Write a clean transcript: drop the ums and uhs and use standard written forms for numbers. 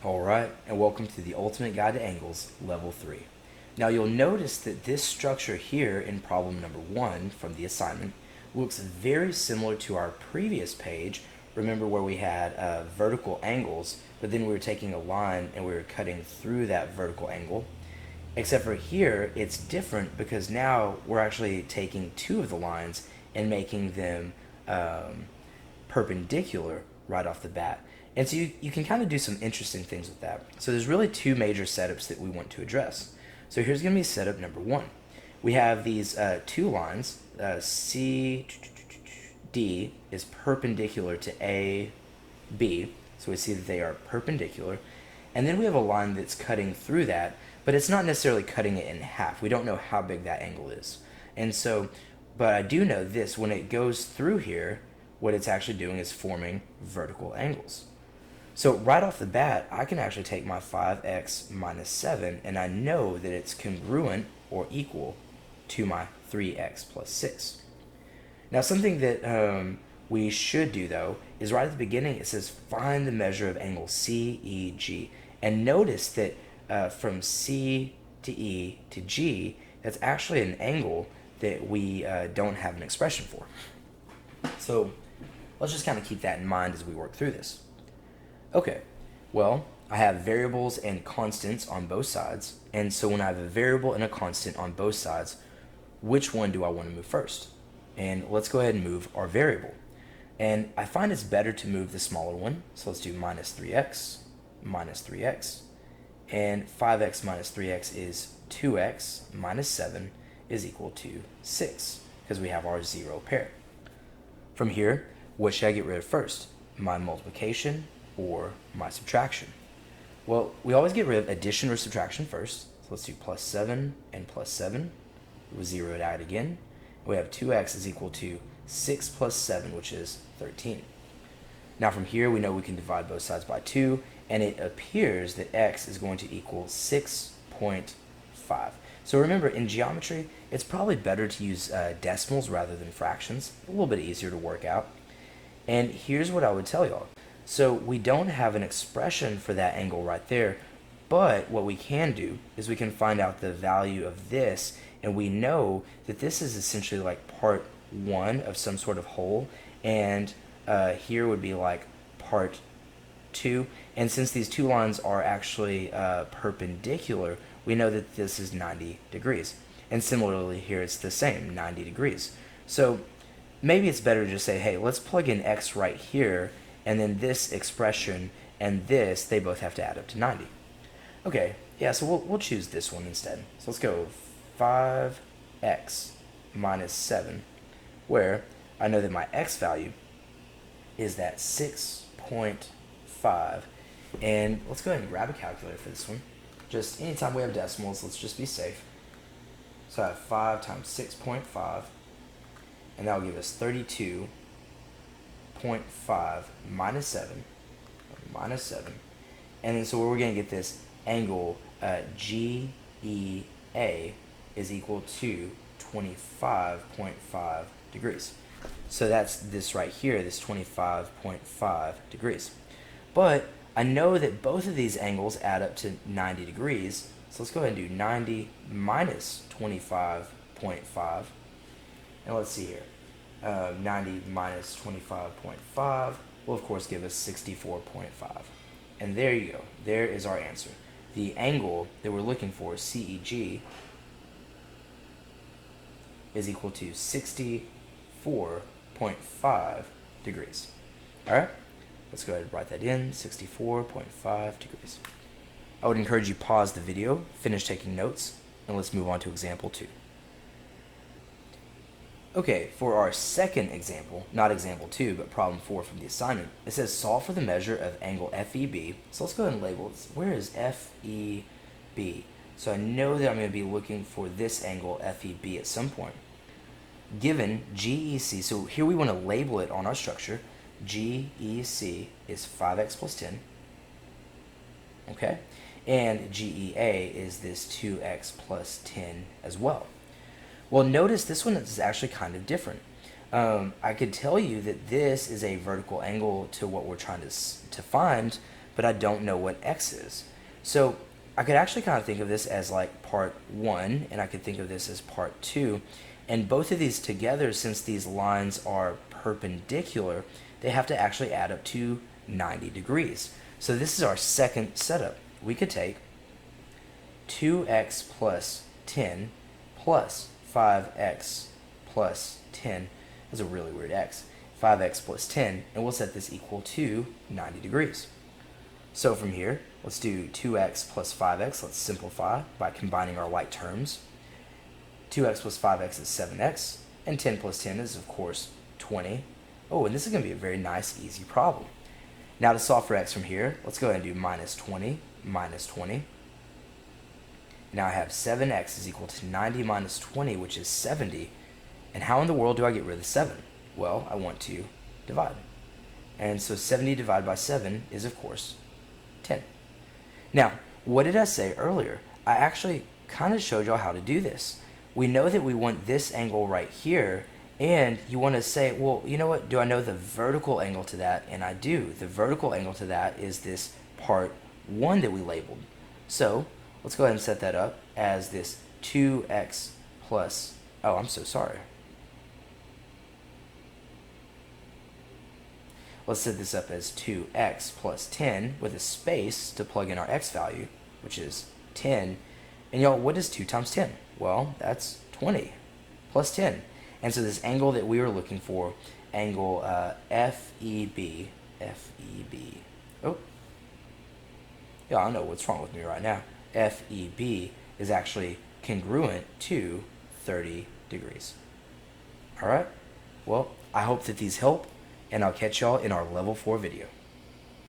Alright, and welcome to the Ultimate Guide to Angles, Level 3. Now you'll notice that this structure here in problem number 1 from the assignment looks very similar to our previous page. Remember where we had vertical angles, but then we were taking a line and we were cutting through that vertical angle. Except for here, it's different because now we're actually taking two of the lines and making them perpendicular right off the bat. And so you can kind of do some interesting things with that. So there's really two major setups that we want to address. So here's going to be setup number 1. We have these two lines. CD is perpendicular to AB. So we see that they are perpendicular. And then we have a line that's cutting through that, but it's not necessarily cutting it in half. We don't know how big that angle is. And so, but I do know this, when it goes through here, what it's actually doing is forming vertical angles. So right off the bat, I can actually take my 5x minus 7, and I know that it's congruent or equal to my 3x plus 6. Now something that we should do though is right at the beginning it says find the measure of angle CEG. And notice that from C to E to G, that's actually an angle that we don't have an expression for. So let's just kind of keep that in mind as we work through this. Okay, well, I have variables and constants on both sides, and so when I have a variable and a constant on both sides, which one do I want to move first? And let's go ahead and move our variable. And I find it's better to move the smaller one, so let's do minus 3x, and 5x minus 3x is 2x minus 7 is equal to 6, because we have our 0 pair. From here, what should I get rid of first? My multiplication or my subtraction? Well, we always get rid of addition or subtraction first. So let's do plus 7 and plus 7. We'll zero it out again. We have 2x is equal to 6 plus 7, which is 13. Now from here, we know we can divide both sides by 2, and it appears that x is going to equal 6.5. So remember, in geometry, it's probably better to use decimals rather than fractions. A little bit easier to work out. And here's what I would tell y'all. So we don't have an expression for that angle right there, but what we can do is we can find out the value of this, and we know that this is essentially like part 1 of some sort of whole, and here would be like part 2. And since these two lines are actually perpendicular, we know that this is 90 degrees. And similarly here it's the same, 90 degrees. So maybe it's better to just say, hey, let's plug in x right here, and then this expression and this, they both have to add up to 90. Okay, yeah, so we'll choose this one instead. So let's go 5x minus 7, where I know that my x value is that 6.5. And let's go ahead and grab a calculator for this one. Just anytime we have decimals, let's just be safe. So I have 5 times 6.5, and that will give us 32.5 minus 7, and then so we're going to get this angle GEA is equal to 25.5 degrees. So that's this right here, this 25.5 degrees. But I know that both of these angles add up to 90 degrees, so let's go ahead and do 90 minus 25.5, and let's see here. 90 minus 25.5 will of course give us 64.5. And there you go. There is our answer. The angle that we're looking for, CEG, is equal to 64.5 degrees. Alright, let's go ahead and write that in, 64.5 degrees. I would encourage you pause the video, finish taking notes, and let's move on to example 2. Okay, for our second example, not example 2, but problem 4 from the assignment, it says solve for the measure of angle FEB. So let's go ahead and label it. Where is FEB? So I know that I'm going to be looking for this angle FEB at some point. Given GEC, so here we want to label it on our structure. GEC is 5x plus 10. Okay? And GEA is this 2x plus 10 as well. Well, notice this one is actually kind of different. I could tell you that this is a vertical angle to what we're trying to find, but I don't know what x is. So I could actually kind of think of this as like part 1, and I could think of this as part 2. And both of these together, since these lines are perpendicular, they have to actually add up to 90 degrees. So this is our second setup. We could take 2x plus 10 plus 5x plus 10. That's a really weird x. 5x plus 10, and we'll set this equal to 90 degrees. So from here, let's do 2x plus 5x. Let's simplify by combining our like terms. 2x plus 5x is 7x, and 10 plus 10 is, of course, 20. Oh, and this is going to be a very nice, easy problem. Now to solve for x from here, let's go ahead and do minus 20 minus 20. Now I have 7x is equal to 90 minus 20, which is 70. And how in the world do I get rid of the 7? Well, I want to divide. And so 70 divided by 7 is, of course, 10. Now, what did I say earlier? I actually kind of showed y'all how to do this. We know that we want this angle right here, and you want to say, well, you know what? Do I know the vertical angle to that? And I do. The vertical angle to that is this part 1 that we labeled. So let's go ahead and set that up as this 2x plus, oh, I'm so sorry. Let's set this up as 2x plus 10 with a space to plug in our x value, which is 10. And y'all, what is 2 times 10? Well, that's 20 plus 10. And so this angle that we were looking for, angle FEB, oh, yeah, I don't know what's wrong with me right now. FEB is actually congruent to 30 degrees. All right, well, I hope that these help, and I'll catch y'all in our level 4 video.